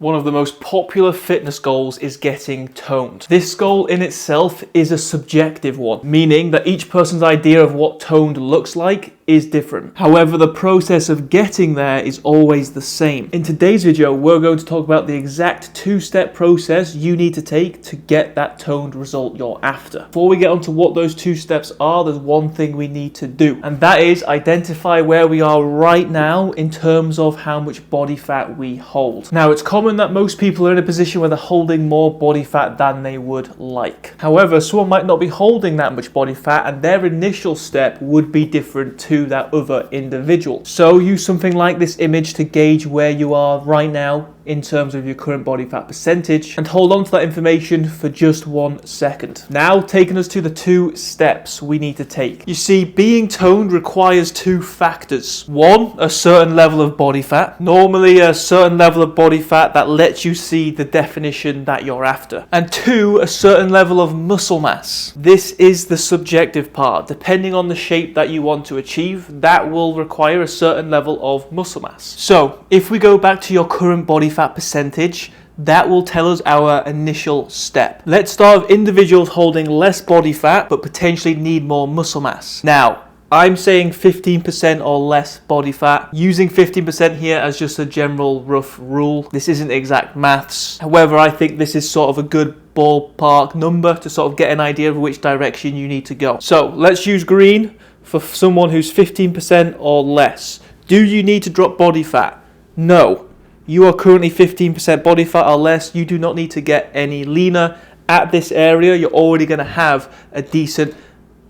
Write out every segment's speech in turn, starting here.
One of the most popular fitness goals is getting toned. This goal in itself is a subjective one, meaning that each person's idea of what toned looks like is different. However, the process of getting there is always the same. In today's video, we're going to talk about the exact two-step process you need to take to get that toned result you're after. Before we get onto what those two steps are, there's one thing we need to do, and that is identify where we are right now in terms of how much body fat we hold. Now, it's common that most people are in a position where they're holding more body fat than they would like. However, someone might not be holding that much body fat, and their initial step would be different to that other individual. So use something like this image to gauge where you are right now in terms of your current body fat percentage, and hold on to that information for just 1 second. Now, taking us to the 2 steps we need to take. You see, being toned requires 2 factors. 1, a certain level of body fat. Normally a certain level of body fat that lets you see the definition that you're after. And 2, a certain level of muscle mass. This is the subjective part. Depending on the shape that you want to achieve, that will require a certain level of muscle mass. So, if we go back to your current body fat percentage, that will tell us our initial step. Let's start with individuals holding less body fat but potentially need more muscle mass. Now, I'm saying 15% or less body fat, using 15% here as just a general rough rule. This isn't exact maths. However, I think this is sort of a good ballpark number to sort of get an idea of which direction you need to go. So let's use green for someone who's 15% or less. Do you need to drop body fat? No. You are currently 15% body fat or less. You do not need to get any leaner. At this area, you're already going to have a decent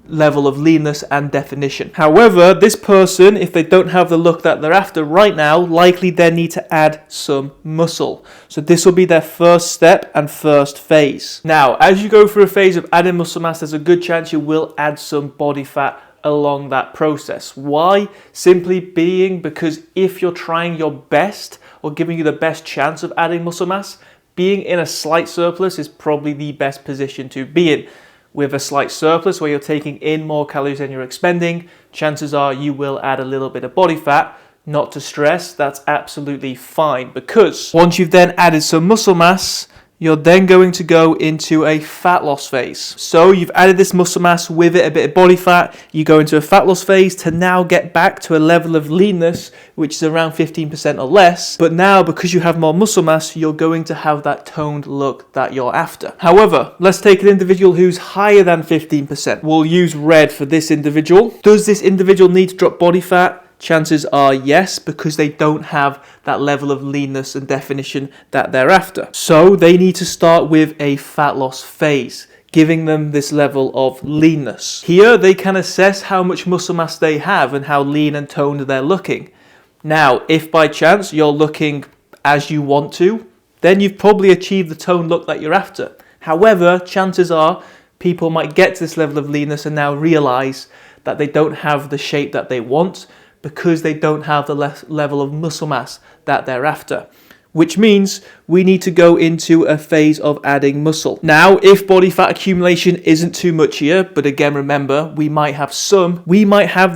level of leanness and definition. However, this person, if they don't have the look that they're after right now, likely they need to add some muscle. So this will be their first step and first phase. Now, as you go through a phase of adding muscle mass, there's a good chance you will add some body fat along that process. Why? Simply being because if you're trying your best or giving you the best chance of adding muscle mass, being in a slight surplus is probably the best position to be in. With a slight surplus where you're taking in more calories than you're expending, chances are you will add a little bit of body fat. Not to stress, that's absolutely fine, because once you've then added some muscle mass, you're then going to go into a fat loss phase. So you've added this muscle mass, with it a bit of body fat, you go into a fat loss phase to now get back to a level of leanness, which is around 15% or less. But now, because you have more muscle mass, you're going to have that toned look that you're after. However, let's take an individual who's higher than 15%. We'll use red for this individual. Does this individual need to drop body fat? Chances are yes, because they don't have that level of leanness and definition that they're after. So they need to start with a fat loss phase, giving them this level of leanness. Here they can assess how much muscle mass they have and how lean and toned they're looking. Now, if by chance you're looking as you want to, then you've probably achieved the toned look that you're after. However, chances are people might get to this level of leanness and now realize that they don't have the shape that they want, because they don't have the level of muscle mass that they're after. Which means we need to go into a phase of adding muscle. Now, if body fat accumulation isn't too much here, but again, remember, we might have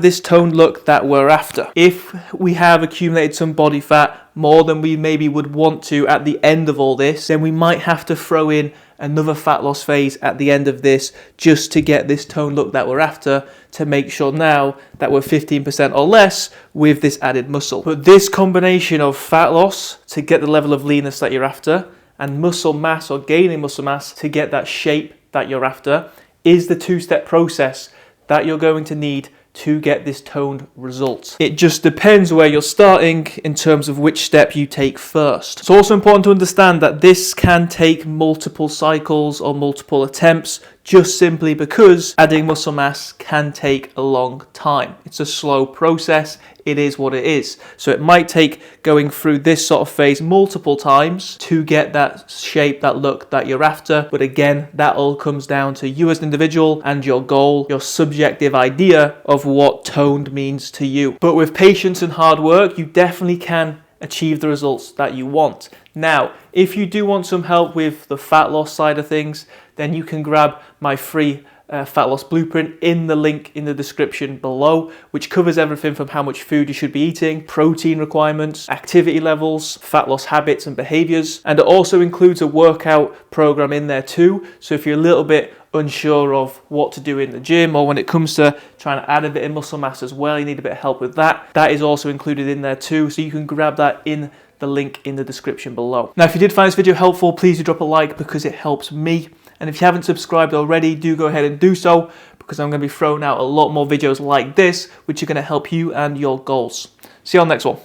this toned look that we're after. If we have accumulated some body fat, more than we maybe would want to at the end of all this, then we might have to throw in another fat loss phase at the end of this just to get this toned look that we're after, to make sure now that we're 15% or less with this added muscle. But this combination of fat loss to get the level of leanness that you're after, and muscle mass or gaining muscle mass to get that shape that you're after, is the 2-step process that you're going to need to get this toned result. It just depends where you're starting in terms of which step you take first. It's also important to understand that this can take multiple cycles or multiple attempts, just simply because adding muscle mass can take a long time. It's a slow process. It is what it is. So it might take going through this sort of phase multiple times to get that shape, that look that you're after. But again, that all comes down to you as an individual and your goal, your subjective idea of what toned means to you. But with patience and hard work, you definitely can achieve the results that you want. Now, if you do want some help with the fat loss side of things, then you can grab my free fat loss blueprint in the link in the description below, which covers everything from how much food you should be eating, protein requirements, activity levels, fat loss habits and behaviors, and it also includes a workout program in there too. So if you're a little bit unsure of what to do in the gym, or when it comes to trying to add a bit of muscle mass as well, you need a bit of help with that, that is also included in there too, so you can grab that in the link in the description below. Now, if you did find this video helpful, please do drop a like because it helps me. And if you haven't subscribed already, do go ahead and do so, because I'm going to be throwing out a lot more videos like this, which are going to help you and your goals. See you on the next one.